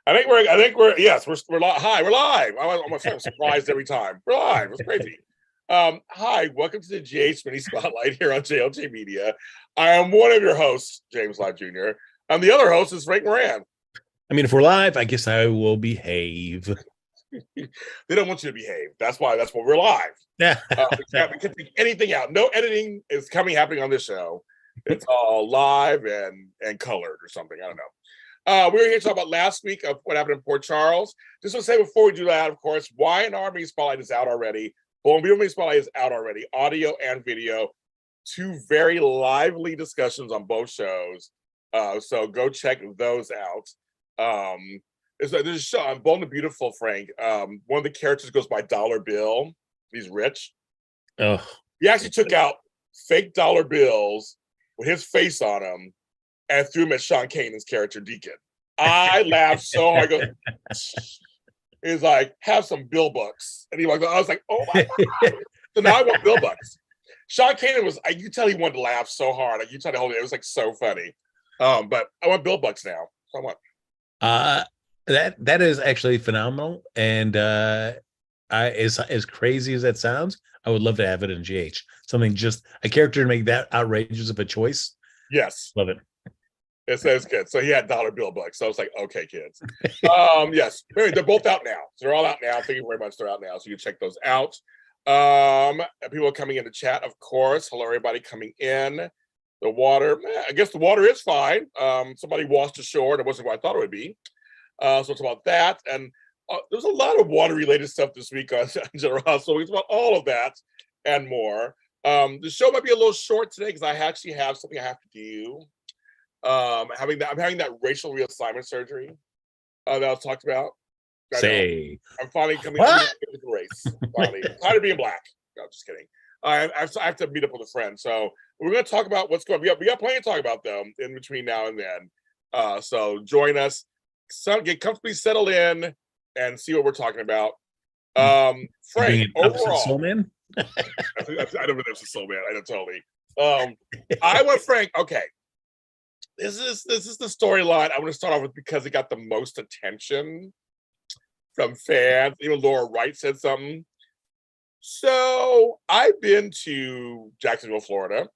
yes, we're live. Hi, we're live. I'm surprised every time. We're live. It's crazy. Hi, welcome to the GH Mini Spotlight here on JLJ Media. I am one of your hosts, James Lott Jr. And the other host is Frank Moran. I mean, if we're live, I guess I will behave. They don't want you to behave. That's why we're live. Yeah. We can't take anything out. No editing is happening on this show. It's all live and colored or something. I don't know. We were here to talk about last week of what happened in Port Charles. Just want to say before we do that, of course, Y&R Mini Spotlight is out already. Bone Beautiful Mini Spotlight is out already. Audio and video. Two very lively discussions on both shows. So go check those out. There's a show on Bold and Beautiful, Frank. One of the characters goes by Dollar Bill. He's rich. Oh. He actually took out fake dollar bills with his face on them and threw him at Sean Kanan's character, Deacon. I laughed so hard. I go, he's like, have some bill bucks. And I was like, oh my God. So now I want bill bucks. Sean Kanan was, you could tell he wanted to laugh so hard. Like, you tell the whole thing. It was like so funny. But I want bill bucks now. So I want. That is actually phenomenal. And as crazy as that sounds, I would love to have it in GH. Something just a character to make that outrageous of a choice. Yes. Love it. It's good. So he had dollar bill bucks. So I was like, okay, kids. Yes. Anyway, they're both out now. So they're all out now. Thank you very much. They're out now. So you can check those out. People are coming in the chat, of course. Hello, everybody coming in. The water, I guess the water is fine. Somebody washed ashore and it wasn't what I thought it would be. So it's about that. And there's a lot of water-related stuff this week on General Hospital. It's about all of that and more. The show might be a little short today because I actually have something I have to do. I'm having that racial reassignment surgery that I was talked about. I'm finally coming to the race. Finally. I'm tired of being black. No, just kidding. I have to meet up with a friend. So we're going to talk about what's going on. We got plenty to talk about, though, in between now and then. So join us. Get comfortably settled in and see what we're talking about. Frank, overall. Soul Man? I don't know if it's a Soul Man. I don't totally. I want Frank. Okay. This is the storyline I want to start off with because it got the most attention from fans. Even Laura Wright said something. So I've been to Jacksonville, Florida.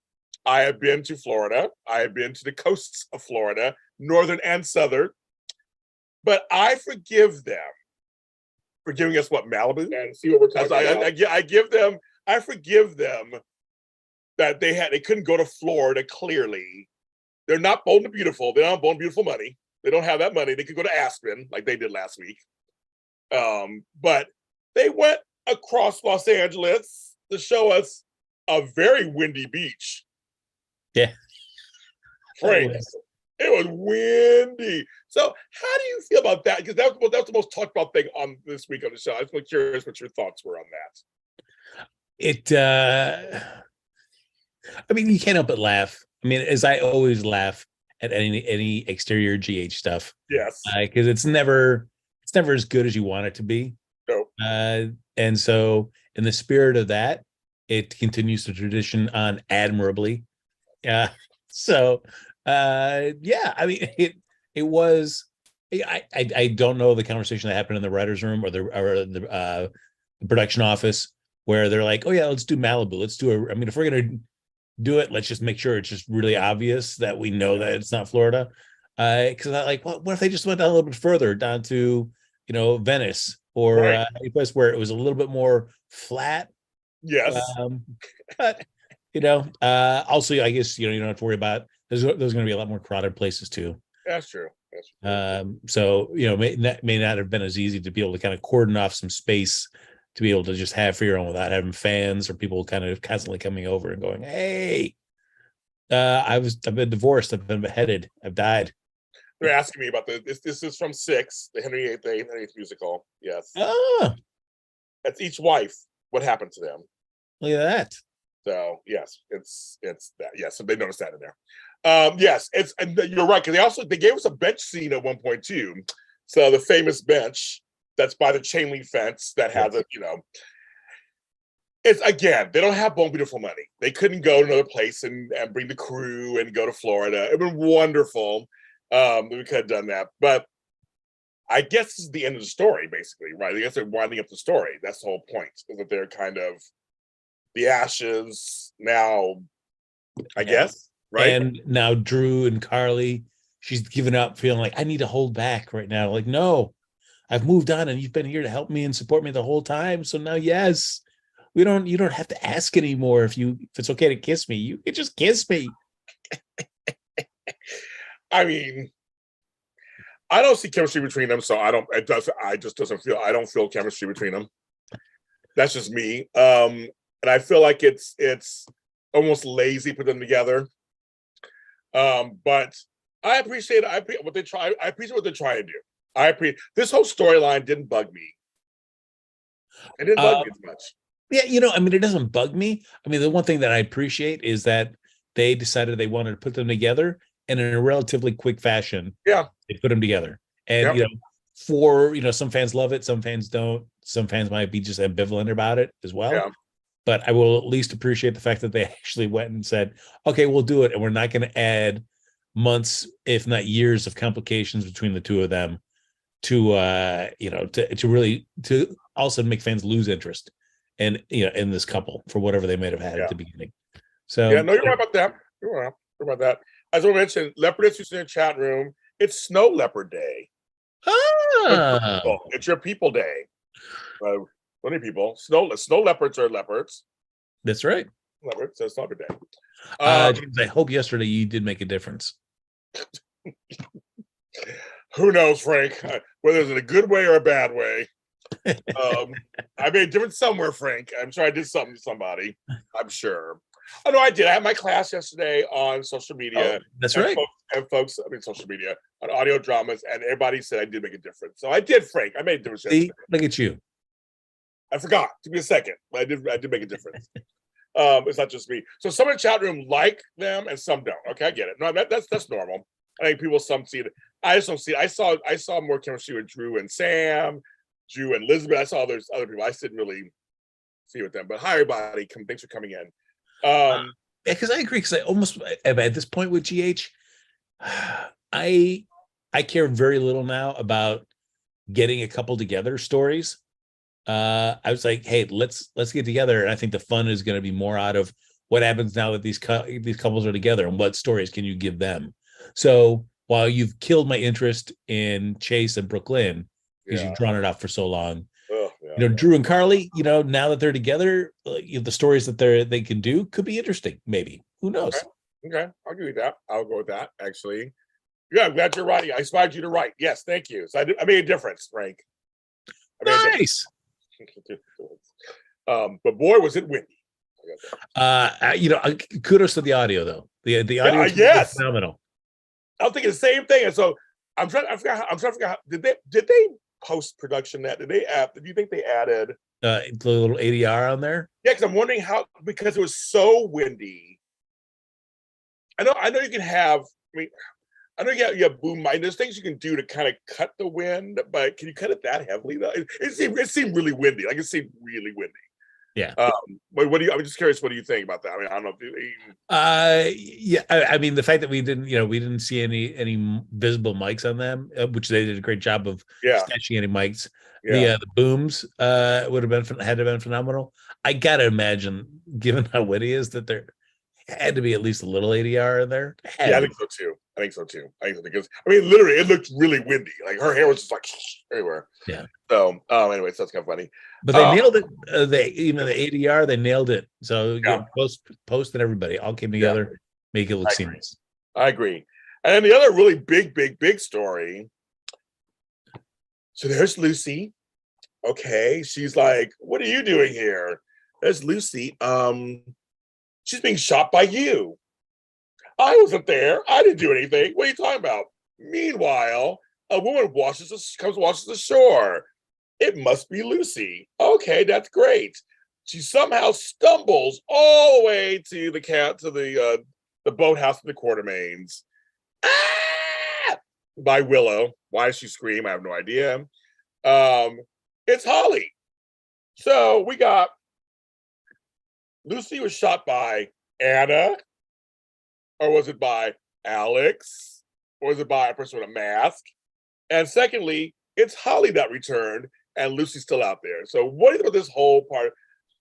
I have been to Florida. I have been to the coasts of Florida, northern and southern. But I forgive them for giving us Malibu, and see what we're talking about. I forgive them that they couldn't go to Florida. Clearly, they're not bold and beautiful. They don't have bold and beautiful money. They don't have that money. They could go to Aspen like they did last week. But they went across Los Angeles to show us a very windy beach. Yeah. Frank. It was windy. So how do you feel about that? Because that was the most talked about thing on this week on the show. I was curious what your thoughts were on that. I mean, you can't help but laugh. I mean, as I always laugh at any exterior GH stuff. Yes. Because it's never as good as you want it to be. Nope. And so in the spirit of that, it continues the tradition on admirably. So yeah, I mean, it was. I don't know the conversation that happened in the writers' room or the production office where they're like, "Oh yeah, let's do Malibu. Let's do I mean, if we're gonna do it, let's just make sure it's just really obvious that we know that it's not Florida." Because I like, what if they just went down a little bit further down to Venice or a place where it was a little bit more flat? Yes. But also, I guess you don't have to worry about. There's going to be a lot more crowded places too. That's true. So may not have been as easy to be able to kind of cordon off some space to be able to just have for your own without having fans or people kind of constantly coming over and going, "Hey, I've been divorced. I've been beheaded. I've died." They're asking me about this is from Six, the Henry VIII musical. Yes. That's each wife. What happened to them? Look at that. So yes, it's that. Yes, so they noticed that in there. Yes, and you're right because they gave us a bench scene at one point too. So the famous bench that's by the chain link fence that has it's again they don't have Bone Beautiful money. They couldn't go to another place and bring the crew and go to Florida. It'd been wonderful. We could have done that, but I guess this is the end of the story, basically, right? I guess they're winding up the story. That's the whole point, is that they're kind of the ashes now, I guess, right? And now Drew and Carly, she's given up, feeling like I need to hold back right now. Like, no, I've moved on, and you've been here to help me and support me the whole time. So now, yes, you don't have to ask anymore if it's okay to kiss me. You can just kiss me. I mean, I don't see chemistry between them, so I don't feel chemistry between them. That's just me. And I feel like it's almost lazy put them together. But I appreciate what they try. I appreciate what they're trying to do. This whole storyline didn't bug me. It didn't bug me as much. Yeah, I mean, it doesn't bug me. I mean, the one thing that I appreciate is that they decided they wanted to put them together, and in a relatively quick fashion, yeah, they put them together. And yep. Some fans love it, some fans don't. Some fans might be just ambivalent about it as well. Yeah. But I will at least appreciate the fact that they actually went and said, okay, we'll do it. And we're not going to add months, if not years, of complications between the two of them to really also make fans lose interest in this couple for whatever they might have had at the beginning. So yeah, no, you're right about that. You're right about that. As I mentioned, Leopardess who's in the chat room. It's Snow Leopard Day. It's your people day. Plenty of people. Snow leopards are leopards. That's right. Leopards. So it's Leopard Day. James, I hope yesterday you did make a difference. Who knows, Frank? Whether it's in a good way or a bad way. I made a difference somewhere, Frank. I'm sure I did something to somebody. I'm sure. Oh, no, I did. I had my class yesterday on social media. Oh, that's right. Folks, social media, on audio dramas, and everybody said I did make a difference. So I did, Frank. I made a difference yesterday. Look at you. I forgot. Give me a second. But I did make a difference. It's not just me. So some in the chat room like them and some don't. Okay, I get it. No, that's normal. I think some see it. I just don't see it. I saw more chemistry with Drew and Sam, Drew and Elizabeth. I saw there's other people. I didn't really see with them. But hi everybody. Thanks for coming in. Because I agree. Because I almost at this point with GH, I care very little now about getting a couple together stories. I was like, hey, let's get together, and I think the fun is going to be more out of what happens now that these couples are together, and what stories can you give them. So while you've killed my interest in Chase and Brooklyn because you've drawn it out for so long, Drew and Carly, now that they're together, the stories that they can do could be interesting. Maybe, who knows? Okay, I'll give you that. I'll go with that. Actually, yeah, I'm glad you're writing. I inspired you to write. Yes, thank you. So I made a difference, Frank. Nice. But boy, was it windy. Kudos to the audio though. The audio is phenomenal. I'm thinking the same thing, and so I'm trying to figure out. Did they post production that? Do you think they added the little ADR on there? Yeah, because I'm wondering how, because it was so windy. I know you can have. I know you have boom mic. There's things you can do to kind of cut the wind, but can you cut it that heavily though? It seemed really windy. Like it seemed really windy. Yeah. But I'm just curious. What do you think about that? I mean, I don't know. Yeah. I mean, the fact that we didn't see any visible mics on them, which they did a great job of snatching any mics. Yeah. The booms had to have been phenomenal. I gotta imagine, given how windy it is, that there had to be at least a little ADR in there. Yeah, I think so too. Because literally, it looked really windy. Like her hair was just like everywhere. Yeah. So, anyway, so that's kind of funny. But they nailed it. The ADR, they nailed it. So post and everybody all came together, make it look seamless. I agree. And then the other really big story. So there's Lucy. Okay, she's like, "What are you doing here?" There's Lucy. She's being shot by you. I wasn't there. I didn't do anything. What are you talking about? Meanwhile, a woman comes washes the shore. It must be Lucy. Okay, that's great. She somehow stumbles all the way to the boathouse in the Quartermains. Ah! By Willow. Why does she scream? I have no idea. It's Holly. So we got Lucy was shot by Anna, or was it by Alex, or was it by a person with a mask? And secondly, it's Holly that returned, and Lucy's still out there. So what do you think about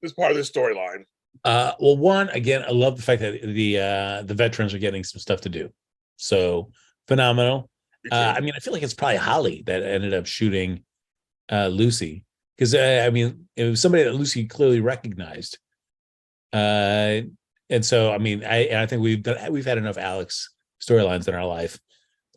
this part of this storyline? Well, one, again, I love the fact that the veterans are getting some stuff to do. So phenomenal. I mean, I feel like it's probably Holly that ended up shooting Lucy, because I mean, it was somebody that Lucy clearly recognized. And so, I mean, I think we've had enough Alex storylines in our life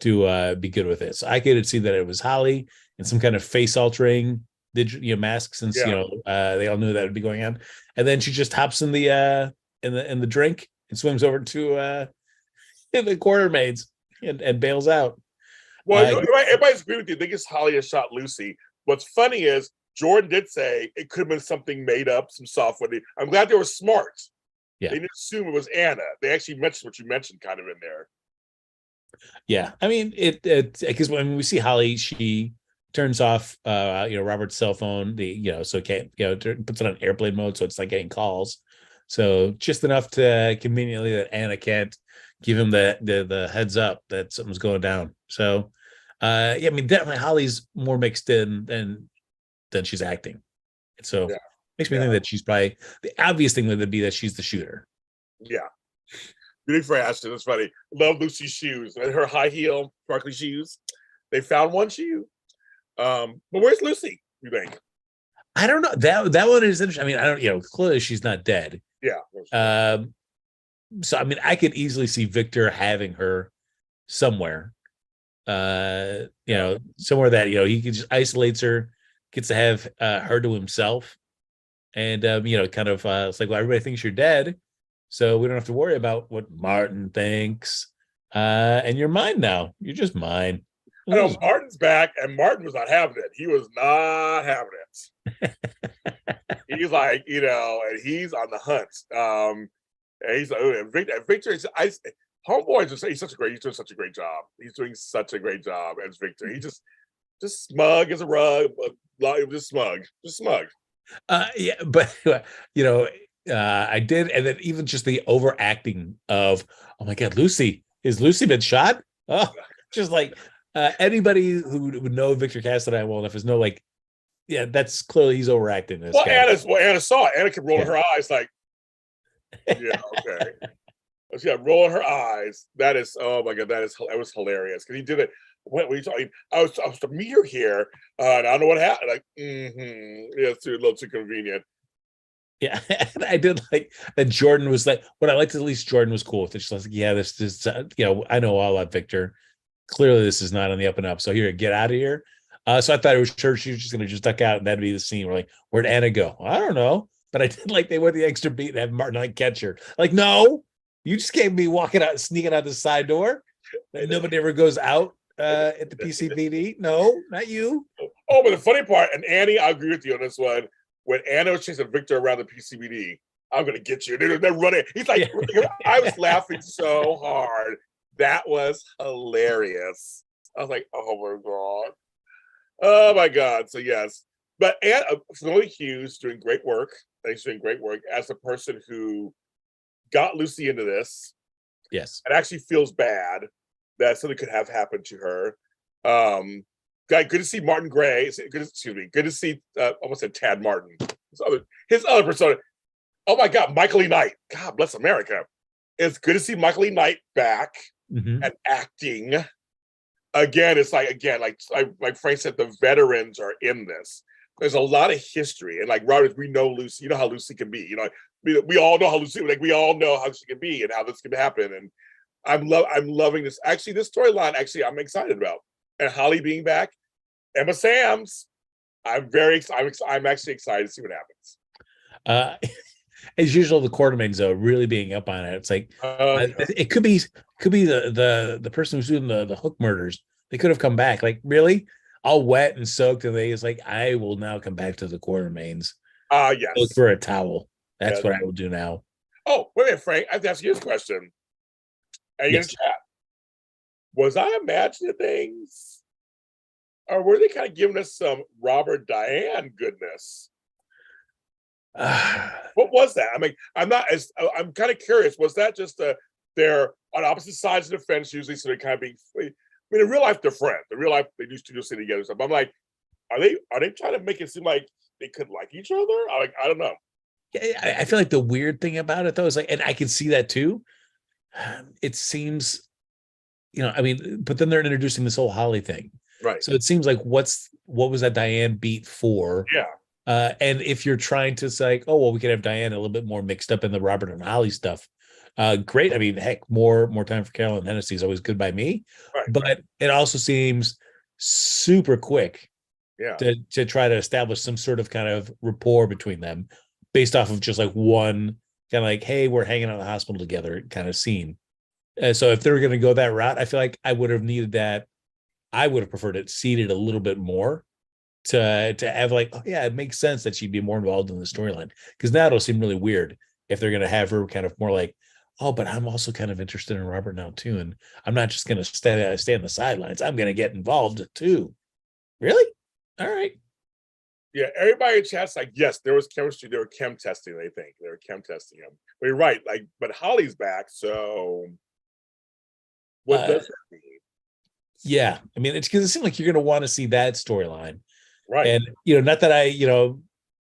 to be good with it. So I could see that it was Holly and some kind of face altering mask, since they all knew that would be going on. And then she just hops in the drink and swims over to the quartermaids and bails out. Well, everybody's agree with you. I think it's Holly that shot Lucy. What's funny is Jordan did say it could have been something made up, some software. I'm glad they were smart. Yeah. They didn't assume it was Anna. They actually mentioned what you mentioned kind of in there. Yeah. I mean, it because when we see Holly, she turns off Robert's cell phone, so it can't, puts it on airplane mode, so it's not getting calls. So just enough to conveniently that Anna can't give him the heads up that something's going down. So I mean, definitely Holly's more mixed in than she's acting. So makes me think that she's probably, the obvious thing would be that she's the shooter. Yeah. Good for Ashton. It's funny. Love Lucy's shoes and her high heel sparkly shoes. They found one shoe. But where's Lucy, you think? I don't know. That one is interesting. I mean, I don't, clearly she's not dead. Yeah. So I mean, I could easily see Victor having her somewhere. Somewhere that, he just isolates her, gets to have her to himself. And kind of it's like, well, everybody thinks you're dead, so we don't have to worry about what Martin thinks. And you're mine now. You're just mine. I know Martin's back, and Martin was not having it. He was not having it. He's like, and he's on the hunt. And he's like, and Victor is, homeboy he's doing such a great job. He's doing such a great job as Victor. He just smug as a rug, just smug. But I did, and then even just the overacting of, oh my God, has Lucy been shot? Oh, just like anybody who would know Victor Cassadine well enough is that's clearly he's overacting this. Well, Anna saw it. Anna kept rolling her eyes like, yeah, okay. Yeah, rolling her eyes. That is, oh my God, that was hilarious because he did it. What were you talking? I was to meet her here, and I don't know what happened. Like, yeah, it's a little too convenient. Yeah, I did like that. Jordan was like, what I liked, at least Jordan was cool with it. She's like, yeah, this is, I know all about Victor. Clearly, this is not on the up and up. So here, get out of here. So I thought it was sure she was just going to just duck out, and that'd be the scene. We're like, where'd Anna go? I don't know, but I did like they went the extra beat and have Martin like catch her. Like, no, you just can't be walking out, sneaking out the side door. And nobody ever goes out at the PCPD. No, not you. Oh, but the funny part, and Annie, I agree with you on this one. When Anna was chasing Victor around the PCPD, I'm gonna get you. They're running. He's like, I was laughing so hard. That was hilarious. I was like, oh my God. Oh my God. So yes. But Anna, Fiona Hughes doing great work. Thanks, doing great work as a person who got Lucy into this. Yes. And actually feels bad that something could have happened to her. Good to see Martin Gray. Good to see almost said Tad Martin. His other persona. Oh my God, Michael E. Knight. God bless America. It's good to see Michael E. Knight back and acting. Again, it's like Frank said, the veterans are in this. There's a lot of history, and like Robert, we know Lucy. You know how Lucy can be. We all know how Lucy. We all know how she can be and how this can happen. And I'm loving this. Actually, this storyline. Actually, I'm excited about. And Holly being back, Emma Samms. I'm actually excited to see what happens. As usual, the Quartermains though really being up on it. It's like it could be the person who's doing the Hook murders. They could have come back. like, really, all wet and soaked, and they is like, I will now come back to the Quartermains. Yes. Look for a towel. That's what I will do now. Oh, wait a minute, Frank. I have to ask you this question. Are you in chat? Was I imagining things? Or were they kind of giving us some Robert Diane goodness? What was that? I mean, I'm kind of curious. Was that just they're on opposite sides of the fence usually, so they're kind of being, I mean, in real life, they're friends. In real life, they do studio city together. So I'm like, are they trying to make it seem like they could like each other? I don't know. I feel like the weird thing about it though is like, and I can see that too. It seems, I mean, but then they're introducing this whole Holly thing. Right. So it seems like what was that Diane beat for? Yeah. And if you're trying to say, like, oh, well, we could have Diane a little bit more mixed up in the Robert and Holly stuff. Great. I mean, heck, more time for Carolyn Hennessy is always good by me. Right. But it also seems super quick to try to establish some sort of kind of rapport between them based off of just like one kind of like, hey, we're hanging out in the hospital together kind of scene. So if they were going to go that route, I feel like I would have needed that. I would have preferred it seeded a little bit more to have like, oh, yeah, it makes sense that she'd be more involved in the storyline, because now it'll seem really weird if they're going to have her kind of more like, oh, but I'm also kind of interested in Robert now too, and I'm not just going to stay on the sidelines. I'm going to get involved too. Really? All right. Yeah, everybody in chat's like, yes, there was chemistry. They were chem testing. They think they were chem testing him. But you're right. Like, but Holly's back, so what does that mean? Yeah, I mean, it's because it seems like you're going to want to see that storyline, right? And not that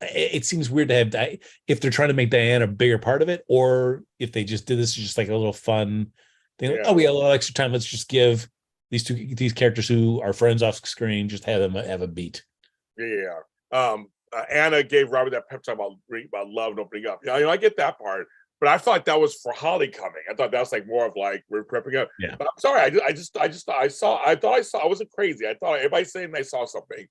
it seems weird to have if they're trying to make Diane a bigger part of it, or if they just did this just like a little fun thing. Like, oh, we got a little extra time. Let's just give these characters who are friends off screen, just have them have a beat. Yeah. Anna gave Robert that pep talk about love and opening up. I get that part, but I thought that was for Holly coming. I thought that was like more of like we're prepping up. Yeah. But I'm sorry. I wasn't crazy. I thought everybody's saying they saw something,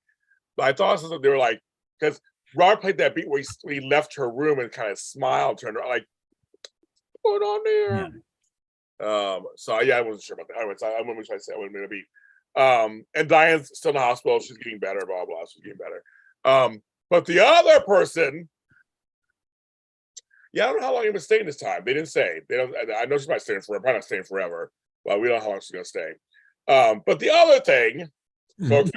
but I thought something. They were like, because Robert played that beat where he left her room and kind of smiled, turned around like, "What on there?" Yeah. So yeah, I wasn't sure about that. Anyways, I wasn't trying to say I wouldn't have been a beat. And Diane's still in the hospital. She's getting better. Blah blah. She's getting better. But the other person, I don't know how long he was staying this time. They didn't say. They don't. I know she might stay forever. Probably not staying forever. Well, we don't know how long she's gonna stay. But the other thing, folks,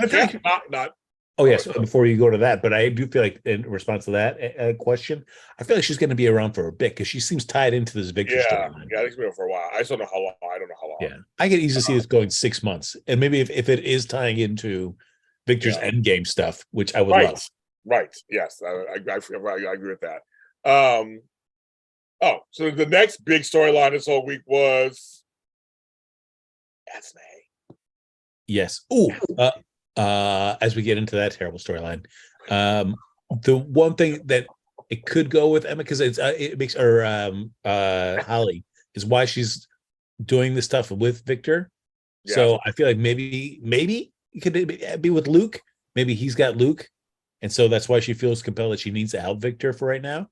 not. Oh yes. Before you go to that, but I do feel like in response to that question, I feel like she's going to be around for a bit because she seems tied into this Victor storyline. Yeah, I think she's been for a while. I just don't know how long. I don't know how long. Yeah, I could easily see this going 6 months, and maybe if it is tying into Victor's endgame stuff, which I would love. Right. Yes, I agree with that. So the next big storyline this whole week was Esme. Yes. As we get into that terrible storyline, the one thing that it could go with Emma, because it makes her Holly, is why she's doing this stuff with Victor. Yeah. So I feel like maybe it could be with Luke. Maybe he's got Luke, and so that's why she feels compelled that she needs to help Victor for right now.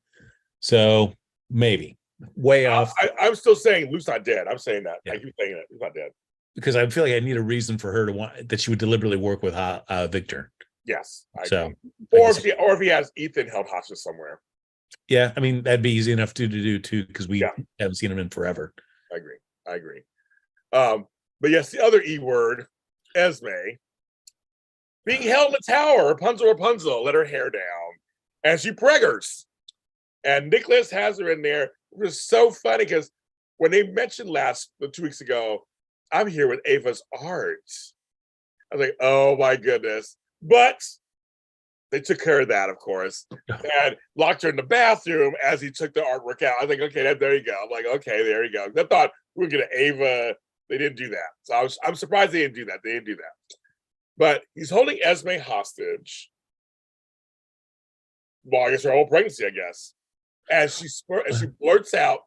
So maybe way off. I'm still saying Luke's not dead. I'm saying that. Yeah. I keep saying that he's not dead. Because I feel like I need a reason for her to want that she would deliberately work with Victor. Yes. Or if he has Ethan held hostage somewhere. Yeah, I mean that'd be easy enough to do too, because we haven't seen him in forever. I agree. But yes, the other E word, Esme, being held in the tower. Rapunzel let her hair down, and she preggers, and Nicholas has her in there. It was so funny because when they mentioned 2 weeks ago, I'm here with Ava's art. I was like, oh my goodness. But they took care of that, of course, and locked her in the bathroom as he took the artwork out. I was like, okay, there you go. I'm like, okay, there you go. I thought we were going to Ava. They didn't do that. So I'm surprised they didn't do that. They didn't do that. But he's holding Esme hostage. Well, I guess her whole pregnancy, I guess. As she blurts out,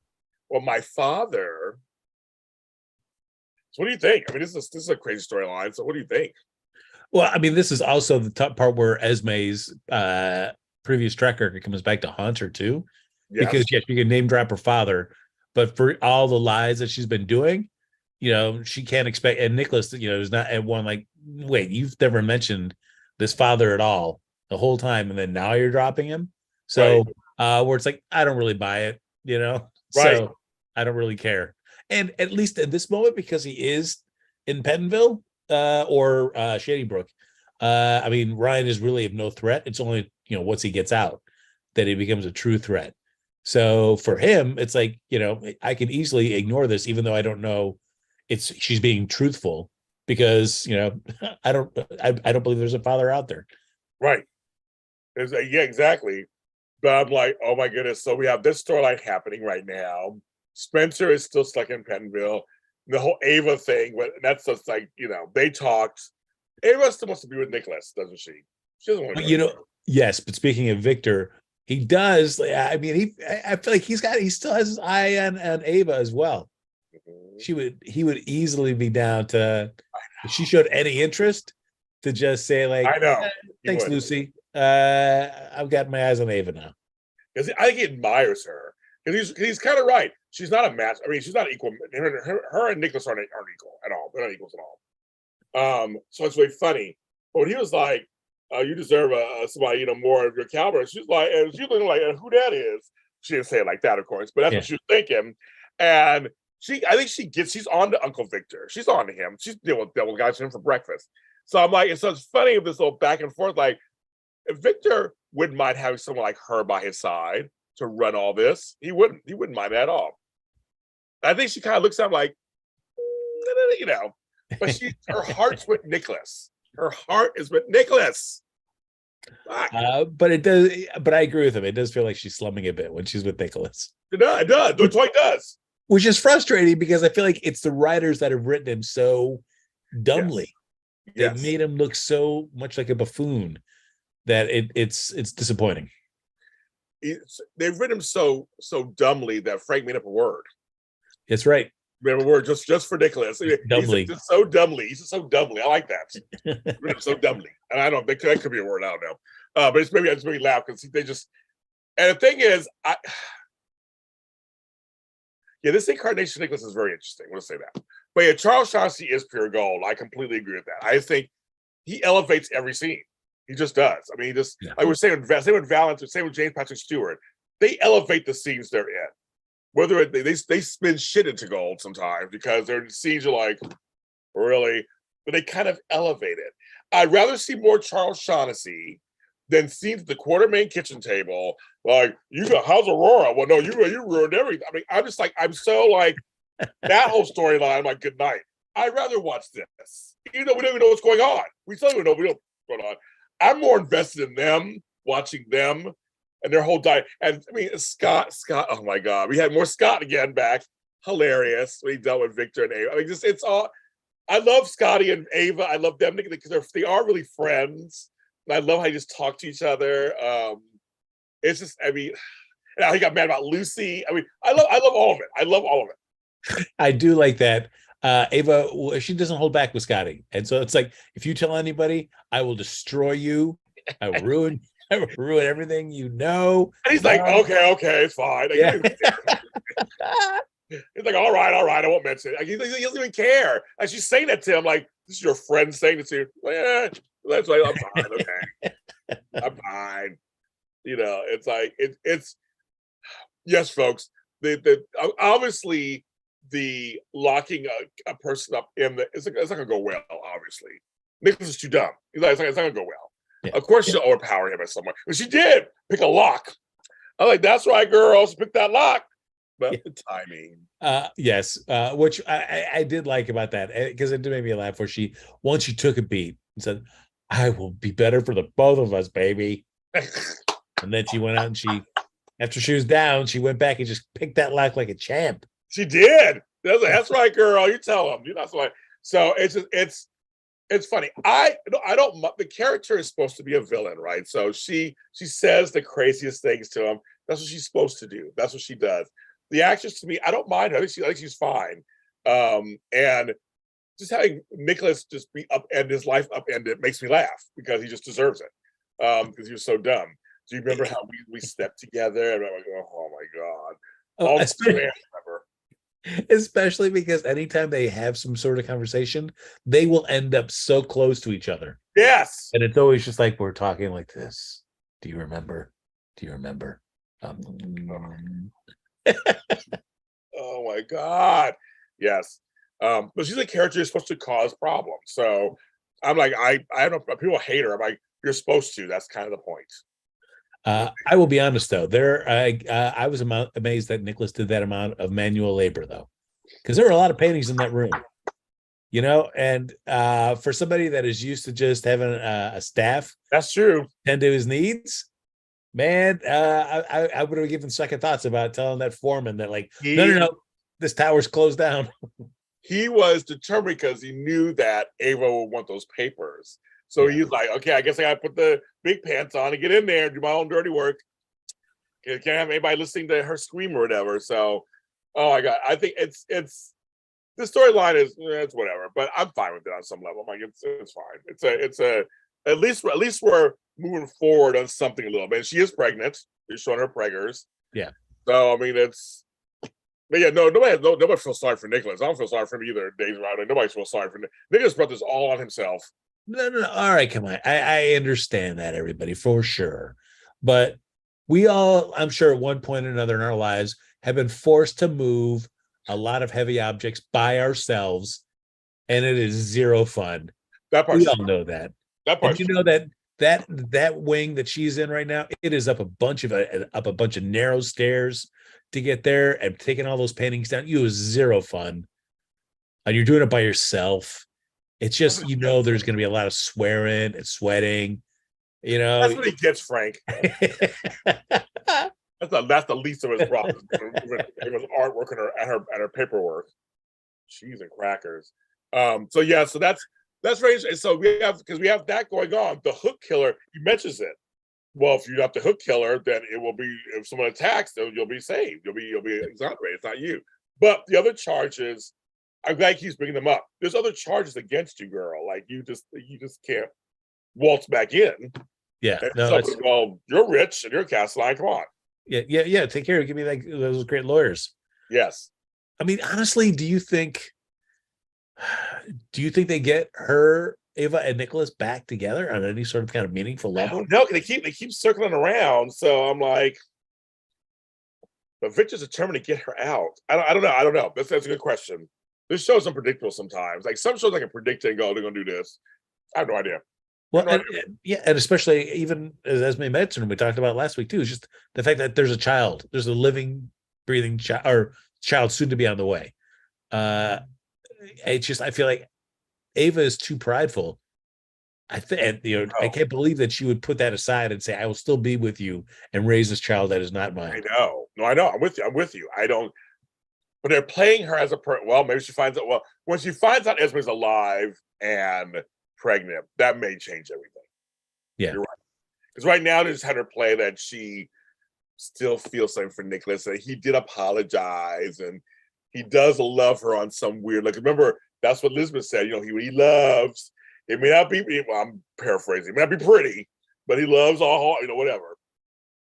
well, my father. So what do you think? I mean, this is a crazy storyline. So what do you think? Well, I mean, this is also the top part where Esme's previous track record comes back to haunt her too. Yes. Because yes, you can name drop her father, but for all the lies that she's been doing, she can't expect. And Nicholas, is not at one like, wait, you've never mentioned this father at all the whole time, and then now you're dropping him. So where it's like, I don't really buy it, Right. So I don't really care. And at least in this moment, because he is in Pentonville or Shady Brook, I mean, Ryan is really of no threat. It's only, once he gets out that he becomes a true threat. So for him, it's like, I can easily ignore this, even though I don't know she's being truthful, because, I don't believe there's a father out there. Right. It's like, yeah, exactly. But I'm like, oh my goodness. So we have this storyline happening right now. Spencer is still stuck in Penville. The whole Ava thing, but that's just like, they talked. Ava still wants to be with Nicholas, doesn't she? She doesn't want to But, go. yes, but speaking of Victor, he does. I mean, I feel like he still has his eye on Ava as well. He would easily be down to, if she showed any interest, to just say like, I know. Thanks, Lucy. I've got my eyes on Ava now. Because I think he admires her. Because he's kind of right. She's not a match. I mean, she's not equal. Her and Nicholas aren't equal at all. They're not equals at all. So it's really funny. But when he was like, you deserve somebody, more of your caliber. She's like, and she's looking like, who that is. She didn't say it like that, of course, but that's what she was thinking. And I think she's on to Uncle Victor. She's on to him. She's dealing with devil guys for him for breakfast. So I'm like, so it's funny this little back and forth. Like, if Victor wouldn't mind having someone like her by his side to run all this, he wouldn't mind that at all. I think she kind of looks at him like, but her heart's with Nicholas. Her heart is with Nicholas. But it does. But I agree with him. It does feel like she's slumming a bit when she's with Nicholas. It does. That's what it does. Which is frustrating because I feel like it's the writers that have written him so dumbly. Yes. They made him look so much like a buffoon that it's disappointing. They've written him so dumbly that Frank made up a word. That's right. Made up a word just for Nicholas. Dumbly. He's so dumbly. He's so dumbly. I like that. Written so dumbly. And I don't think that could be a word. I don't know. But it's maybe I just made me laugh because they just. And the thing is, this incarnation of Nicholas is very interesting. I want to say that. But yeah, Charles Shaughnessy is pure gold. I completely agree with that. I think he elevates every scene. He just does. I mean, I was saying, same with Valentine, same with James Patrick Stewart. They elevate the scenes they're in. Whether they spin shit into gold sometimes because their scenes are like, really? But they kind of elevate it. I'd rather see more Charles Shaughnessy than scenes at the Quartermain kitchen table. Like, how's Aurora? Well, no, you ruined everything. I mean, I'm just like, I'm so like, that whole storyline, I'm like, good night. I'd rather watch this. We don't even know what's going on. We still don't know what's going on. I'm more invested in them, watching them, and their whole diet. And I mean, Scott, oh my God. We had more Scott again back. Hilarious when he dealt with Victor and Ava. I mean, it's all, I love Scotty and Ava. I love them because they are really friends. And I love how they just talk to each other. It's just, I mean, he got mad about Lucy. I mean, I love all of it. I love all of it. I do like that. Ava, she doesn't hold back with Scotty. And so it's like, if you tell anybody, I will destroy you. I will ruin everything you know. And he's like, okay, it's fine. Like, yeah. He's like, all right, I won't mention it. Like, he doesn't even care. And she's saying that to him, like, this is your friend saying it to you. Well, yeah, that's like, I'm fine, okay. I'm fine. It's like, it's yes, folks. The obviously the locking a person up it's not gonna go well, obviously. Nicholas is too dumb. He's like, it's not gonna go well. Yeah. Of course she'll overpower him at some point. But she did pick a lock. I'm like, that's right, girl. She picked that lock. But the timing. Yes. Which I did like about that, because it did make me laugh where once she took a beat and said, I will be better for the both of us, baby. And then she went out and after she was down, she went back and just picked that lock like a champ. She did. That's right, girl. You tell him. That's right. So it's funny. I don't. The character is supposed to be a villain, right? So she says the craziest things to him. That's what she's supposed to do. That's what she does. The actress, to me, I don't mind her. I think she's fine. And just having Nicholas just be upend his life upended makes me laugh because he just deserves it. Because he was so dumb. Do you remember how we slept together? And I'm like, oh my God. Especially because anytime they have some sort of conversation, they will end up so close to each other. Yes. And it's always just like, we're talking like this. Do you remember? Oh my God. Yes. But she's a character who's supposed to cause problems. So I'm like, I don't know, people hate her. I'm like, you're supposed to. That's kind of the point. I will be honest though. I was amazed that Nicholas did that amount of manual labor though, because there were a lot of paintings in that room. and for somebody that is used to just having a staff That's true. tend to his needs, man, I would have given second thoughts about telling that foreman that, like, no, this tower's closed down. He was determined because he knew that Ava would want those papers. So he's like, okay, I guess I got to put the big pants on and get in there and do my own dirty work. Can't have anybody listening to her scream or whatever. So, oh my God, I think it's the storyline is it's whatever, but I'm fine with it on some level. I'm like, it's fine. It's a at least we're moving forward on something a little bit. She is pregnant. They're showing her preggers. Yeah. So I mean, but yeah, nobody feels sorry for Nicholas. I don't feel sorry for him either. Days around, and nobody feels sorry for Nicholas. Brought this all on himself. No. All right, come on. I understand that, everybody, for sure. But we all, I'm sure, at one point or another in our lives, have been forced to move a lot of heavy objects by ourselves, and it is zero fun. That part. We all know that. That part. And you know that wing that she's in right now, it is up a bunch of narrow stairs to get there, and taking all those paintings down. You was zero fun, and you're doing it by yourself. It's just, there's going to be a lot of swearing and sweating. That's what he gets, Frank. That's the least of his problems. It was artwork and her paperwork. Cheese and crackers. So that's right. And so we have that going on. The hook killer, he mentions it. Well, if you're not the hook killer, then it will be, if someone attacks, then you'll be saved. You'll be exonerated. It's not you. But the other charges, I'm glad he's bringing them up. There's other charges against you, girl. Like you just can't waltz back in. Yeah. Well, you're rich and you're Castelline. Come on. Yeah. Take care. Give me those great lawyers. Yes. I mean, honestly, do you think they get Ava and Nicholas back together on any sort of kind of meaningful level? No, they keep circling around. So I'm like, but Victor's determined to get her out. I don't know. That's a good question. This show's unpredictable sometimes. Like some shows I can predict and go, they're gonna do this. I have no idea. Well, and especially even as Esme mentioned, we talked about last week too, is just the fact that there's a living, breathing child, or child soon to be on the way. It's just, I feel like Ava is too prideful. I can't believe that she would put that aside and say, "I will still be with you and raise this child that is not mine." I know. No, I know. I'm with you. I don't. But they're playing her as well, maybe she finds out. Well, when she finds out Esme's alive and pregnant, that may change everything. Yeah, you're right. Because right now they just had her play that she still feels something for Nicholas, and he did apologize, and he does love her on some weird. Like, remember, that's what Elizabeth said. He loves. It may not be. Well, I'm paraphrasing. It may not be pretty, but he loves all. Whatever.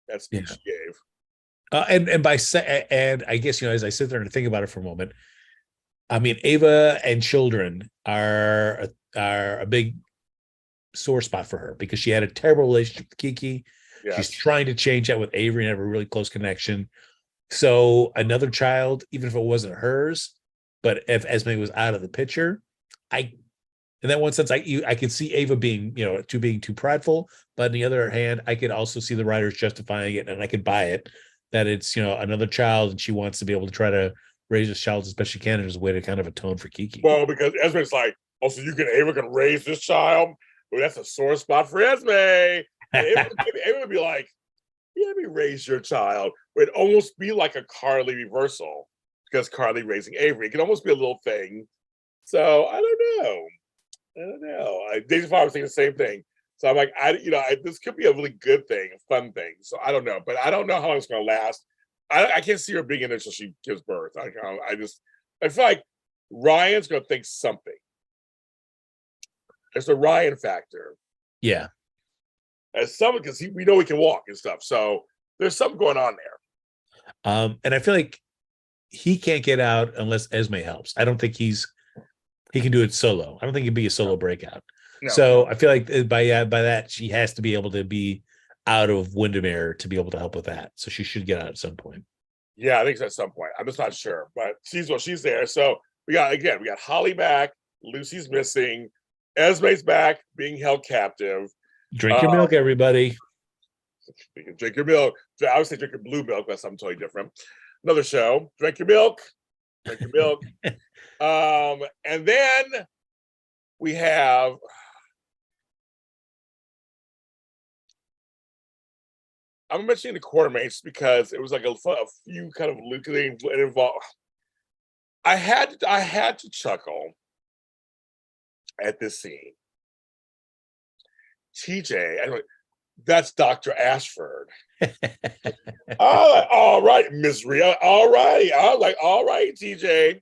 That speech she gave. And I guess, as I sit there and think about it for a moment, I mean, Ava and children are a big sore spot for her because she had a terrible relationship with Kiki. Yes. She's trying to change that with Avery and have a really close connection. So another child, even if it wasn't hers, but if Esme was out of the picture, in that one sense, I could see Ava being, being too prideful. But on the other hand, I could also see the writers justifying it, and I could buy it that it's, another child, and she wants to be able to try to raise this child as best she can as a way to kind of atone for Kiki. Well, because Esme's like, oh, so Ava can raise this child? Well, that's a sore spot for Esme. Ava would be like, yeah, let me raise your child. It'd almost be like a Carly reversal because Carly raising Avery. It could almost be a little thing. So I don't know. Daisy Farr was thinking the same thing. So I'm like, this could be a really good thing, a fun thing. So I don't know, but I don't know how long it's going to last. I can't see her being in it until she gives birth. I feel like Ryan's going to think something. There's the Ryan factor. Yeah. As someone, because we know he can walk and stuff. So there's something going on there. And I feel like he can't get out unless Esme helps. I don't think he can do it solo. I don't think he'd be a solo breakout. No. So I feel like by that, she has to be able to be out of Windermere to be able to help with that. So she should get out at some point. Yeah, I think it's at some point. I'm just not sure, but she's there. So we got Holly back. Lucy's missing. Esme's back, being held captive. Drink your milk, everybody. Drink your milk. I would say drink your blue milk. That's something totally different. Another show. Drink your milk. Drink your milk. And then we have I'm mentioning the quartermates because it was like a few kind of lucrative involved. I had to chuckle at this scene. TJ, anyway, that's Dr. Ashford. All right, Miss Rhea. All right. I was like, all right, TJ.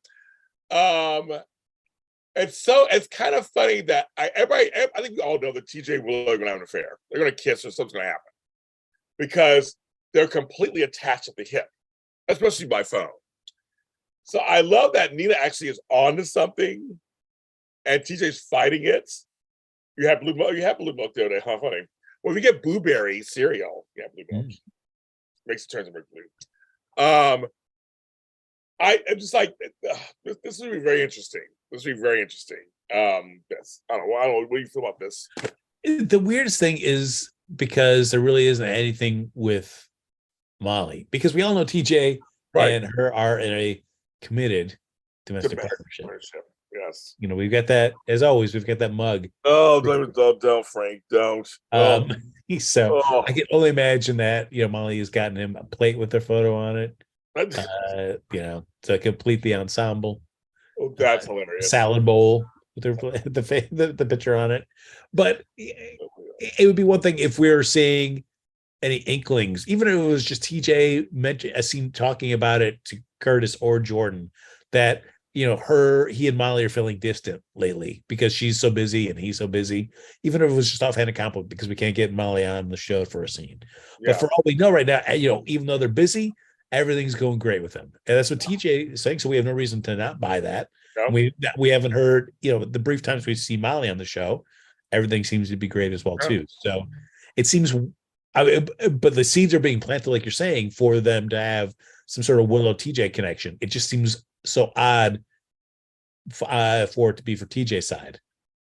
It's kind of funny that I think we all know that TJ and Willow are gonna have an affair. They're gonna kiss or something's gonna happen. Because they're completely attached at the hip, especially by phone. So I love that Nina actually is on to something and TJ's fighting it. You have blue milk the other day, huh? Funny. Well, if you get blueberry cereal, you have blue milk. Makes it turn to blue. I'm just like, this will be very interesting. This will be very interesting. This, I don't know. What do you feel about this? The weirdest thing is because there really isn't anything with Molly, because we all know TJ and her are in a committed domestic partnership. Yes. You know, we've got that, as always, we've got that mug. Oh, don't, Frank, don't. So I can only imagine that, you know, Molly has gotten him a plate with their photo on it, you know, to complete the ensemble. Oh, that's hilarious. Salad bowl with the picture on it. But it would be one thing if we were seeing any inklings, even if it was just TJ seen talking about it to Curtis or Jordan, that, you know, he and Molly are feeling distant lately because she's so busy and he's so busy, even if it was just offhanded compliment because we can't get Molly on the show for a scene. Yeah. But for all we know right now, you know, even though they're busy, everything's going great with them. And that's what TJ is saying. So we have no reason to not buy that. No. We haven't heard, you know, the brief times we see Molly on the show, everything seems to be great as well, too. So it seems, but the seeds are being planted, like you're saying, for them to have some sort of Willow TJ connection. It just seems so odd for it to be for TJ's side.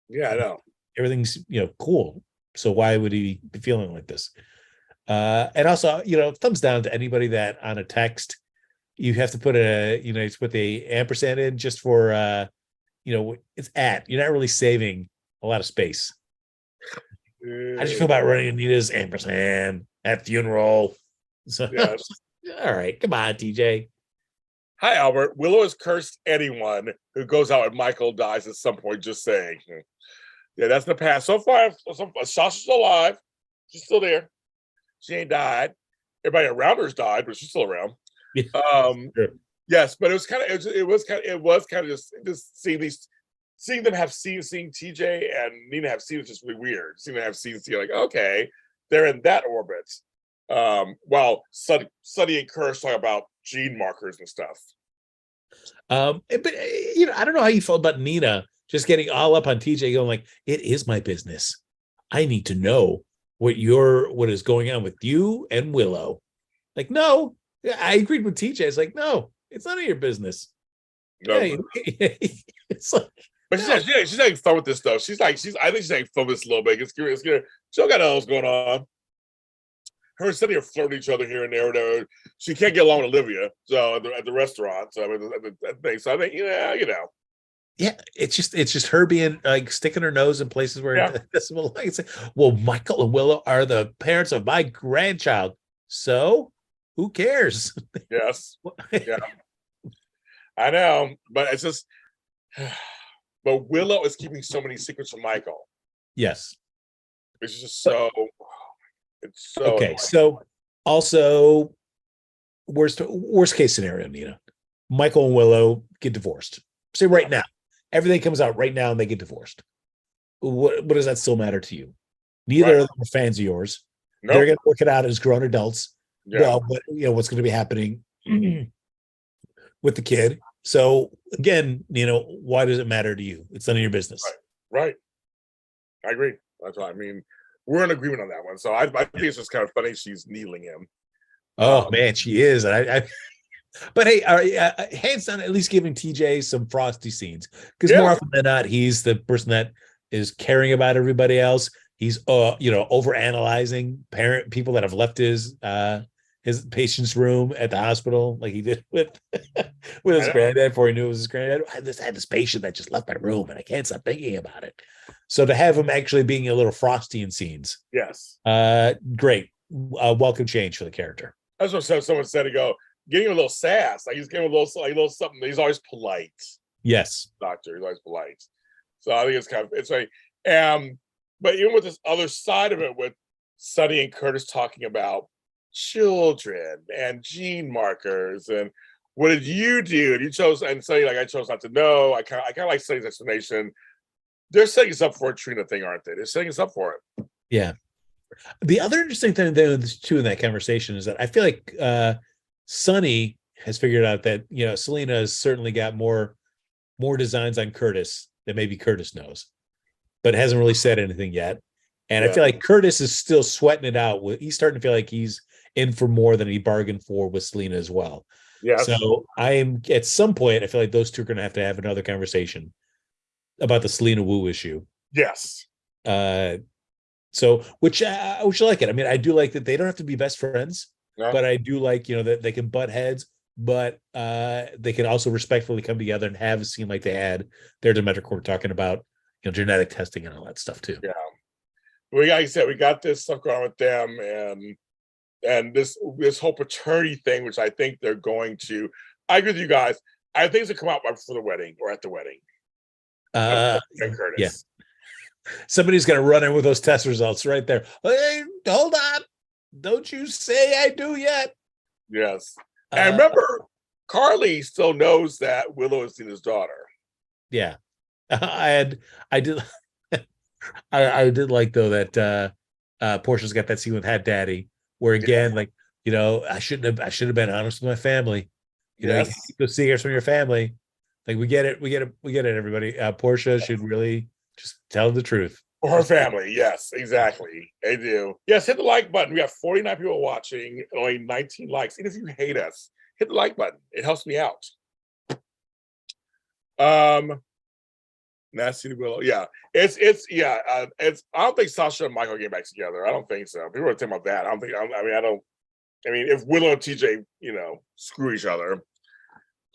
Yeah, I know. Everything's, you know, cool. So why would he be feeling like this? And also, you know, thumbs down to anybody that on a text, you have to put the ampersand in just for, you know, it's you're not really saving a lot of space. How do you feel about running Anita's ampersand at funeral? So, yes. All right, come on, TJ. Hi, Albert. Willow has cursed anyone who goes out and Michael dies at some point, just saying. Yeah, that's in the past. So far, Sasha's still alive. She's still there. She ain't died. Everybody around her's died, but she's still around. Sure. Yes, but it was kind of just seeing them have seeing TJ and Nina have scenes just really weird. Seeing them have scenes, you're like, okay, they're in that orbit. While Sunny and Kirsch talk about gene markers and stuff. But you know, I don't know how you felt about Nina just getting all up on TJ, going like, "It is my business. I need to know what is going on with you and Willow." Like, no, I agreed with TJ. It's like, no, it's none of your business. No. Yeah, it's like, but she's having fun with this though. I think she's having fun with this a little bit. It's good. She don't got what's going on. Her and Sunny are flirting each other here and there. She can't get along with Olivia, so at the restaurant. So I think, yeah, you know. Yeah, it's just her being like sticking her nose in places where it doesn't belong. It's like, well, Michael and Willow are the parents of my grandchild, so who cares? Yes, yeah, I know, but it's just. But Willow is keeping so many secrets from Michael. Yes, it's just so. It's so okay. Annoying. So also, worst case scenario, Nina, Michael and Willow get divorced. Say right now, everything comes out right now, and they get divorced. What does that still matter to you? Neither of them are fans of yours. Nope. They're going to work it out as grown adults. Yeah. Well, but you know what's going to be happening with the kid. So again, you know, why does it matter to you? It's none of your business. Right. I agree. That's what I mean. We're in agreement on that one. So I think it's just kind of funny she's needling him. Oh man, she is. But hey, hands down, at least giving TJ some frosty scenes, because more often than not, he's the person that is caring about everybody else. He's over analyzing people that have left his his patient's room at the hospital, like he did with with his granddad before he knew it was his granddad. I had this patient that just left my room, and I can't stop thinking about it. So to have him actually being a little frosty in scenes, yes, great, welcome change for the character. that's what someone said to go. Getting him a little sass, like he's giving him a little something. He's always polite. Yes, Doctor, he's always polite. So I think it's like, but even with this other side of it, with Sonny and Curtis talking about children and gene markers and what did you do? And you chose, and Sonny, like, I chose not to know. I kind of like Sonny's explanation. They're setting us up for a Trina thing, aren't they? They're setting us up for it. yeah. The other interesting thing too in that conversation is that I feel like Sonny has figured out that Selena has certainly got more designs on Curtis that maybe Curtis knows, but hasn't really said anything yet. And I feel like Curtis is still sweating it out. He's starting to feel like he's in for more than he bargained for with Selena as well. Yes. So at some point, I feel like those two are going to have another conversation about the Selena Wu issue. Yes. So which I like it. I mean, I do like that they don't have to be best friends, but I do like, that they can butt heads, but they can also respectfully come together and have a scene like they had their Demeter Court talking about, genetic testing and all that stuff too. Yeah. Like I said, we got this stuff going on with them and this whole paternity thing, which I think they're going to. I agree with you guys. I think it's gonna come out right before the wedding or at the wedding. Curtis. Yeah. Somebody's gonna run in with those test results right there. Hey, hold on. Don't you say I do yet. Yes. And remember, Carly still knows that Willow is Tina's daughter. Yeah. I did like though that Portia's got that scene with Hat Daddy, where again, like, I should have been honest with my family. You can't keep those secrets from your family. Like, we get it, everybody. Portia should really just tell the truth. For her family, yes, exactly. They do. Yes, hit the like button. We have 49 people watching, only 19 likes. Even if you hate us, hit the like button. It helps me out. Nasty Willow. Yeah. It's I don't think Sasha and Michael get back together. I don't think so. People are talking about that. I mean, if Willow and TJ, screw each other,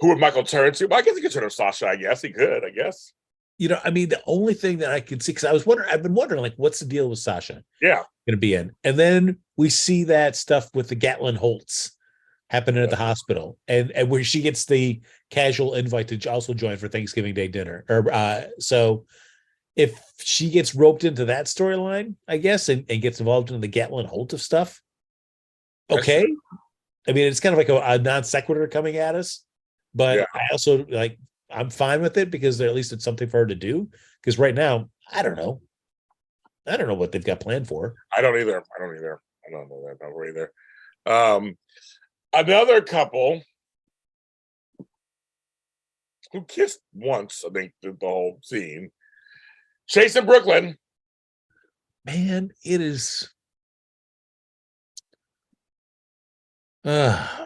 who would Michael turn to? Well, I guess he could turn to Sasha, I guess. He could, I guess. The only thing that I could see, because I've been wondering, like, what's the deal with Sasha? Yeah. Going to be in. And then we see that stuff with the Gatlin Holtz happening at the hospital, and where she gets the casual invite to also join for Thanksgiving Day dinner. So if she gets roped into that storyline, I guess, and gets involved in the Gatlin Holt of stuff, okay. I mean, it's kind of like a non sequitur coming at us, but I also I'm fine with it because at least it's something for her to do. Because right now, I don't know what they've got planned for. I don't either. I don't know that number either. Another couple who kissed once, I think, the whole scene. Chase in Brooklyn. Man, it is. It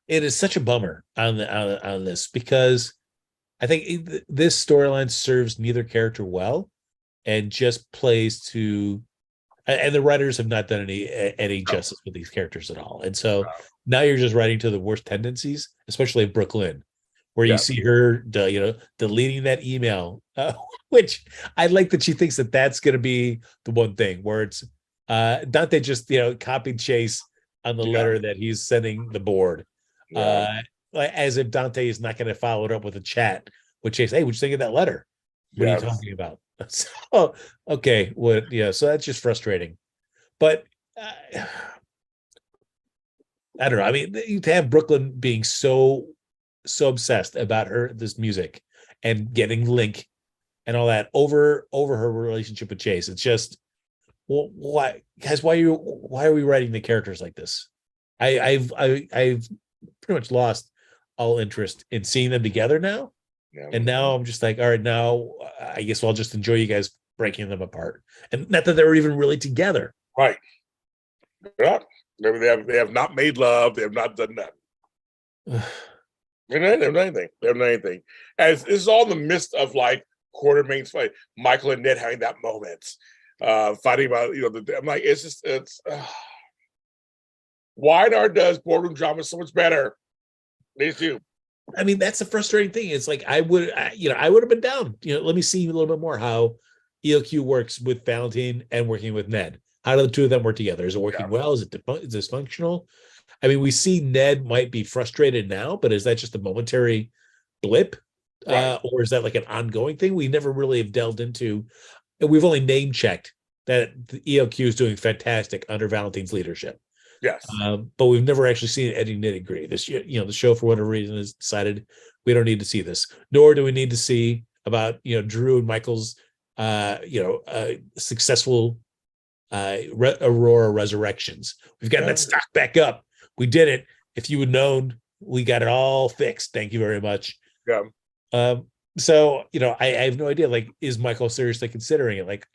is such a bummer on this, because I think this storyline serves neither character and just plays to, and the writers have not done any justice with these characters at all. And so now you're just writing to the worst tendencies, especially in Brooklyn, where you see her, deleting that email, which I like that she thinks that that's going to be the one thing where it's Dante just, copied Chase on the letter that he's sending the board. As if Dante is not going to follow it up with a chat with Chase. Hey, what'd you think of that letter? What are you talking about? So, okay. So that's just frustrating. But I don't know. I mean, to have Brooklyn being so obsessed about this music and getting Link and all that over her relationship with Chase. It's just, well, why, guys? Why are we writing the characters like this? I've pretty much lost all interest in seeing them together now. Yeah. And now I'm just like, all right, now I guess I'll just enjoy you guys breaking them apart. And not that they were even really together. Right. Yeah. They have not made love. They have not done that. They haven't done anything. As this is all in the midst of Quartermain's fight, Michael and Ned having that moment, fighting about I'm like, it's Weidar does boardroom drama so much better. They do. I mean, that's the frustrating thing. It's like I would have been down. Let me see a little bit more how ELQ works with Valentine and working with Ned. How do the two of them work together? Is it working well? Is it dysfunctional? I mean, we see Ned might be frustrated now, but is that just a momentary blip? Right. Or is that like an ongoing thing? We never really have delved into. We've only name checked that the ELQ is doing fantastic under Valentine's leadership. Yes. But we've never actually seen any nitty gritty. This, the show for whatever reason has decided we don't need to see this, nor do we need to see about Drew and Michael's successful Aurora resurrections. We've got that stock back up. We did it. If you had known, we got it all fixed. Thank you very much. Yeah. So I have no idea. Like, is Michael seriously considering it? Like,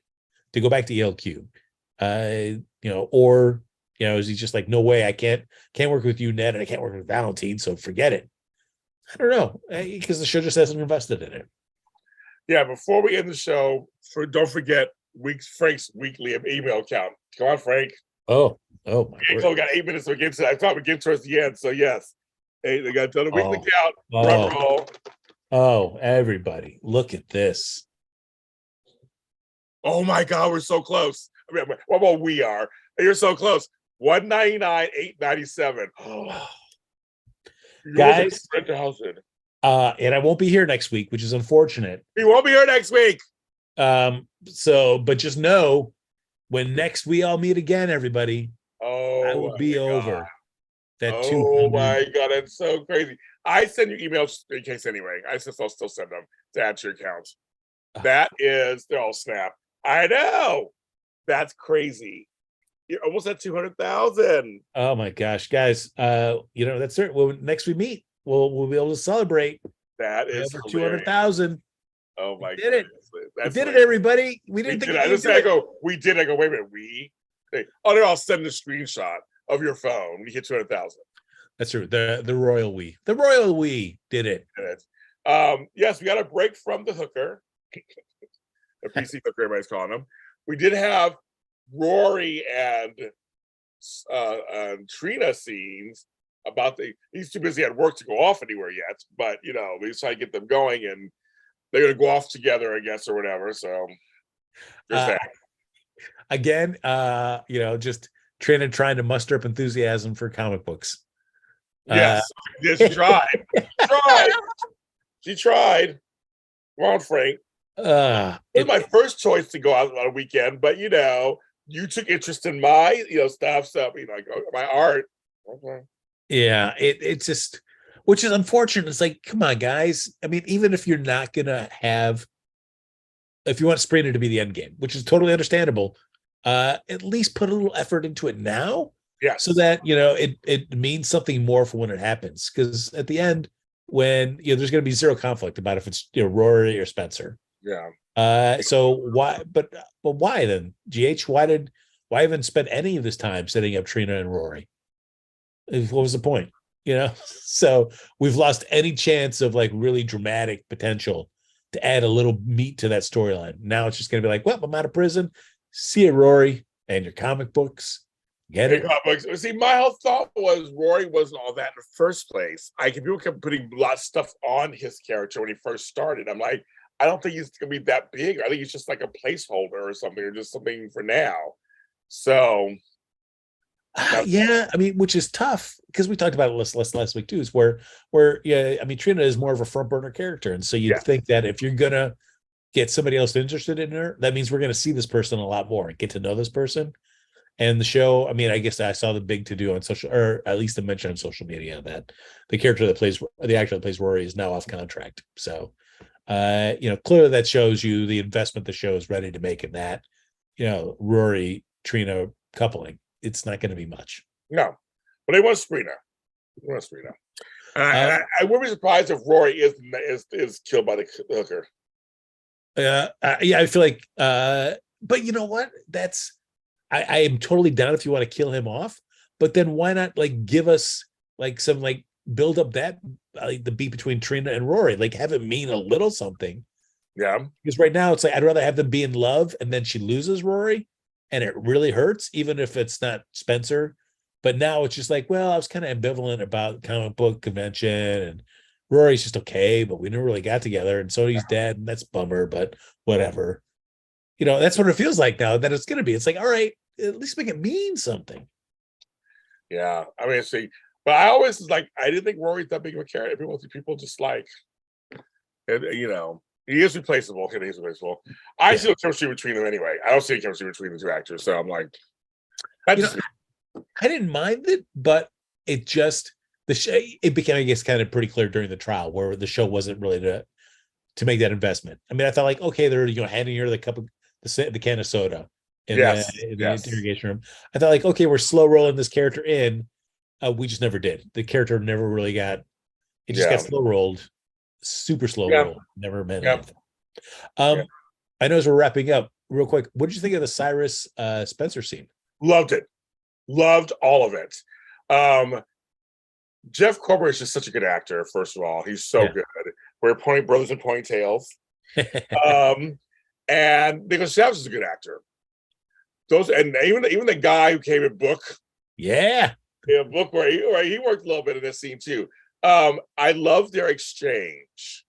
to go back to ELQ? Or is he just like, no way, I can't work with you, Ned, and I can't work with Valentine, so forget it. I don't know, because the show just hasn't invested in it. Yeah. Before we end the show, don't forget Frank's weekly email count. Come on, Frank. Oh my word. We got 8 minutes to get to that. I thought we'd get towards the end. So yes, they got done a weekly count. Drum roll. Oh, everybody, look at this. Oh my God, we're so close. I mean, well, we are. You're so close. 199, 897. Guys, and I won't be here next week, which is unfortunate. We won't be here next week. But just know, when next we all meet again, everybody, I will be over that 200. My God, it's so crazy. I send you emails in case anyway. I'll still send them to add to your accounts. They're all snap. I know. That's crazy. You're almost at 200,000. Oh my gosh, guys. That's certain. Well, next we meet, we'll be able to celebrate. That is over 200,000. Oh my God. Did it. We did it, everybody. We didn't think I go, we did. I go, wait a minute, then I'll send a screenshot of your phone. We hit 200,000. That's true. The royal we. The royal we did it. Yes, we got a break from the hooker. The PC hooker, everybody's calling him. We did have Rory and Trina scenes about he's too busy at work to go off anywhere yet, but we just try to get them going, and they're gonna go off together, I guess, or whatever. So again, just Trina trying to muster up enthusiasm for comic books. Yes, she tried. She tried. Come on, Frank. It was my first choice to go out on a weekend, but you took interest in my stuff, so my art. Okay. Yeah, it's just, which is unfortunate. It's like, come on, guys. I mean, even if you're not gonna if you want Springer to be the end game, which is totally understandable, at least put a little effort into it now. Yeah. So that it means something more for when it happens. Because at the end, when there's going to be zero conflict about if it's Rory or Spencer. Yeah. So why? But why then? GH? Why even spend any of this time setting up Trina and Rory? What was the point? So we've lost any chance of like really dramatic potential to add a little meat to that storyline. Now it's just going to be like, well, I'm out of prison. See you, Rory, and your comic books. Get it? See, my whole thought was Rory wasn't all that in the first place. People kept putting a lot of stuff on his character when he first started. I'm like, I don't think he's going to be that big. I think he's just like a placeholder or something, or just something for now. So, yeah, I mean, which is tough because we talked about it last week too. Is where I mean, Trina is more of a front burner character, and so you'd think that if you're gonna get somebody else interested in her, that means we're going to see this person a lot more and get to know this person. And the show, I mean, I guess I saw the big to do on social, or at least a mention on social media, that the actor that plays Rory is now off contract. So, clearly that shows you the investment the show is ready to make in that, Rory Trina coupling. It's not going to be much. No, but they want Sabrina. I wouldn't be surprised if Rory is killed by the hooker. Yeah, I feel like, but you know what? I am totally down if you want to kill him off, but then why not like give us like some like build up that like the beat between Trina and Rory, like have it mean a little something. Yeah. Because right now it's like I'd rather have them be in love and then she loses Rory and it really hurts, even if it's not Spencer, But now it's just like, well, I was kind of ambivalent about comic book convention, and Rory's just okay, but we never really got together, and Sony's dead, and that's a bummer, but whatever. That's what it feels like now that it's going to be. It's like, all right, at least make it mean something. Yeah, I mean, see, but I always I didn't think Rory's that big of a character. People just and he is replaceable. He's replaceable. I see no chemistry between them anyway. I don't see a chemistry between the two actors, so I'm like, I didn't mind it, but it just it became, I guess, kind of pretty clear during the trial where the show wasn't really to make that investment. I mean, I thought like, okay, they're handing her the cup of the can of soda in the interrogation room. I thought like, okay, we're slow rolling this character in. We just never did. The character never really got. It just got slow rolled, super slow rolled. Never meant anything. I know as we're wrapping up, real quick, what did you think of the Cyrus Spencer scene? Loved it. Loved all of it. Jeff Corbett is just such a good actor. First of all, he's so good. We're brothers in ponytails. And Nicholas Chavez is a good actor. And even the guy who came in Book. Yeah. In a Book where he worked a little bit in this scene too. I love their exchange.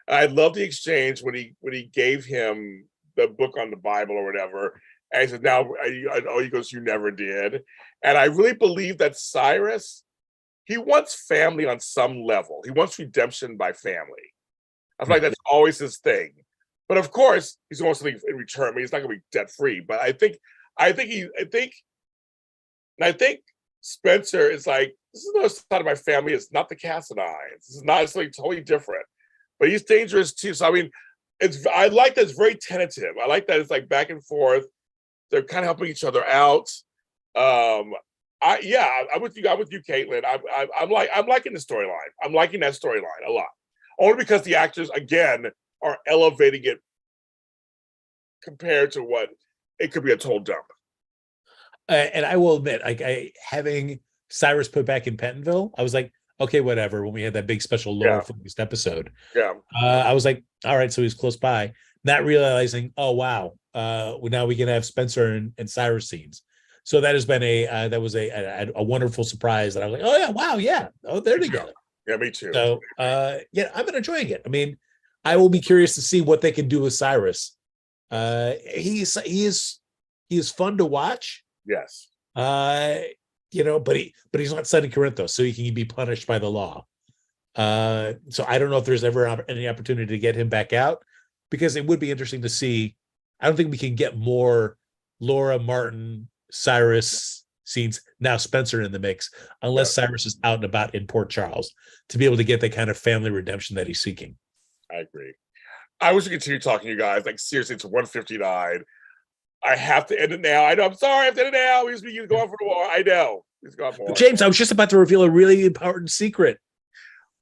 I love the exchange when he gave him the book on the Bible or whatever. And he said, now, he goes, you never did. And I really believe that Cyrus, he wants family on some level. He wants redemption by family. I feel like that's always his thing. But of course, he's going to want something in return. I mean, he's not going to be debt free. But I think Spencer is like, this is another side of my family. It's not the Cassadines. This is not something totally different. But he's dangerous too. So I mean, I like that it's very tentative. I like that it's like back and forth. They're kind of helping each other out. I'm with you. I'm with you, Caitlin. I'm liking the storyline. I'm liking that storyline a lot. Only because the actors again are elevating it compared to what it could be a total dump. And I will admit, having Cyrus put back in Pentonville, I was like, okay, whatever. When we had that big special lore focused episode, I was like, all right, so he's close by. Not realizing, oh wow, now we can have Spencer and Cyrus scenes. So that has been a wonderful surprise. That I was like, oh yeah, wow, yeah, oh they're together. Yeah, me too. So I've been enjoying it. I mean, I will be curious to see what they can do with Cyrus. He is fun to watch. Yes. But he's not Sonny Corinthos, so he can be punished by the law. So I don't know if there's ever any opportunity to get him back out, because it would be interesting to see. I don't think we can get more Laura, Martin, Cyrus scenes, now Spencer in the mix, unless Cyrus is out and about in Port Charles, to be able to get the kind of family redemption that he's seeking. I agree. I wish we could continue talking to you guys. Like, seriously, it's 1:59. I have to end it now. I know. I'm sorry. I have to end it now. He's going for the war. I know. He's going for James, I was just about to reveal a really important secret.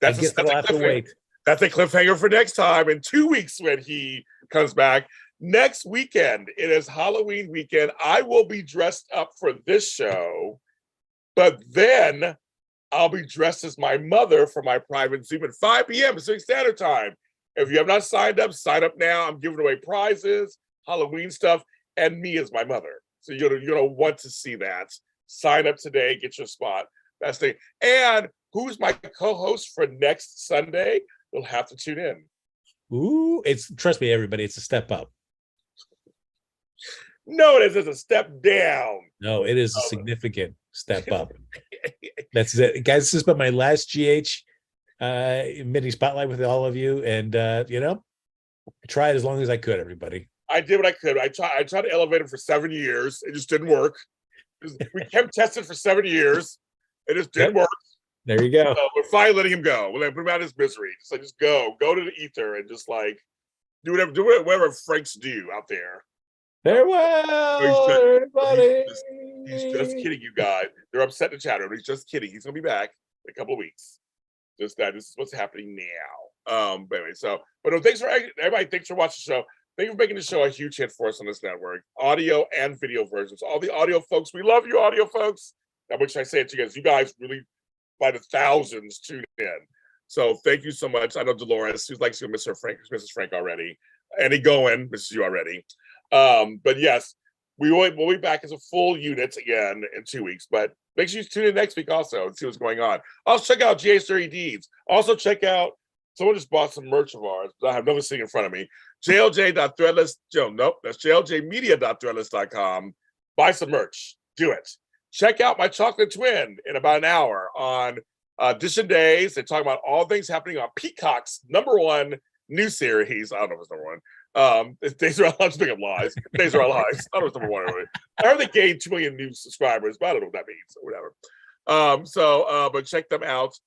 That's a cliffhanger for next time. In 2 weeks when he comes back. Next weekend, it is Halloween weekend. I will be dressed up for this show, but then I'll be dressed as my mother for my private Zoom at 5 p.m. Pacific Standard Time. If you have not signed up, sign up now. I'm giving away prizes, Halloween stuff, and me as my mother. So you're gonna want to see that. Sign up today, get your spot. That's the and who's my co-host for next Sunday? You'll have to tune in. Ooh, trust me, everybody, it's a step up. No, it is a step down. No, it is a significant step up. That's it, guys. This has been my last GH mini spotlight with all of you, and I tried as long as I could. Everybody, I did what I could. I tried to elevate him for 7 years. It just didn't work. We kept testing for 7 years. It just didn't work. There you go. So we're finally letting him go. We're put him out of his misery. Just go to the ether and just like do whatever Franks do out there. Farewell, everybody. He's just kidding, you guys. They're upset in the chat room. He's just kidding. He's gonna be back in a couple of weeks. This is what's happening now. But anyway, but no, thanks for everybody. Thanks for watching the show. Thank you for making the show a huge hit for us on this network. Audio and video versions. All the audio folks, we love you, audio folks. How much I say it to you guys? You guys really, by the thousands, tune in. So thank you so much. I know Dolores, she's like Mrs. Frank already. Annie Goen, misses you already. But yes, we'll be back as a full unit again in 2 weeks, but make sure you tune in next week also and see what's going on. Also check out GA's Dirty Deeds. Also check out, someone just bought some merch of ours, but I have nothing sitting in front of me. JLJ.threadless, that's JLJmedia.threadless.com. Buy some merch. Do it. Check out my chocolate twin in about an hour on Edition Days. They talk about all things happening on Peacock's #1 new series. I don't know if it's #1. Days Are Our Lives. Speaking of lies, Days Are Our Lives. I don't know if it's #1 already. I heard they gained 2 million new subscribers, but I don't know what that means or whatever. But check them out.